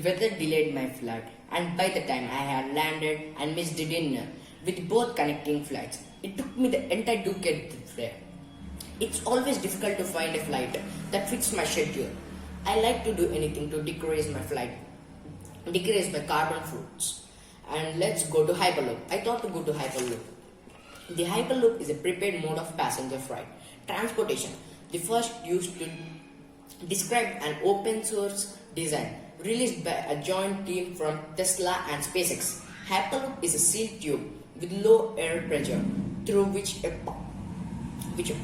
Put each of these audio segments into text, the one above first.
weather delayed my flight, and by the time I had landed and missed the dinner with both connecting flights, it took me the entire day to get there. It's always difficult to find a flight that fits my schedule. I like to do anything to decrease my carbon footprints. And let's go to Hyperloop. I thought to go to Hyperloop. The Hyperloop is a prepared mode of passenger freight transportation, the first used to describe an open source design released by a joint team from Tesla and SpaceX. Hyperloop is a sealed tube with low air pressure through which a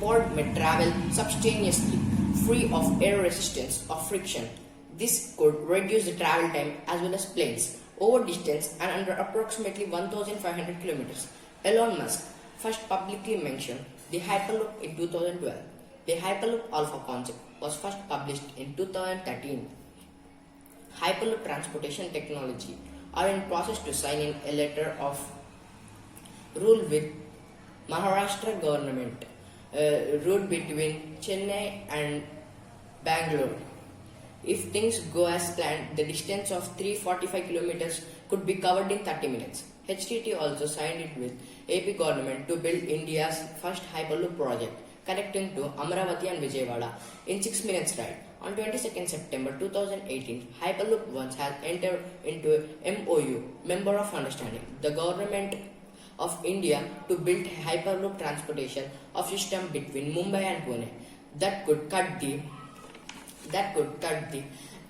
pod may travel substantially, free of air resistance or friction. This could reduce the travel time as well as planes over distance and under approximately 1,500 kilometers. Elon Musk first publicly mentioned the Hyperloop in 2012. The Hyperloop Alpha concept was first published in 2013. Hyperloop Transportation Technology are in process to sign in a letter of rule with Maharashtra government route between Chennai and Bangalore. If things go as planned, the distance of 345 kilometers could be covered in 30 minutes. HTT also signed it with AP government to build India's first Hyperloop project, connecting to Amravati and Vijayawada in 6 minutes ride. On 22nd September 2018, Hyperloop once has entered into a MOU, Member of Understanding, the government of India to build a Hyperloop transportation of system between Mumbai and Pune that could cut the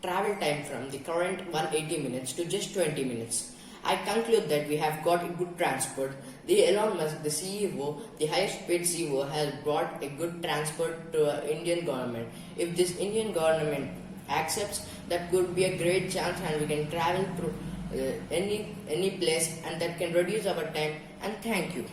travel time from the current 180 minutes to just 20 minutes. I conclude that we have got a good transport. The Elon Musk, the CEO, the highest paid CEO, has brought a good transport to our Indian government. If this Indian government accepts, that could be a great chance and we can travel through any place and that can reduce our time. And thank you.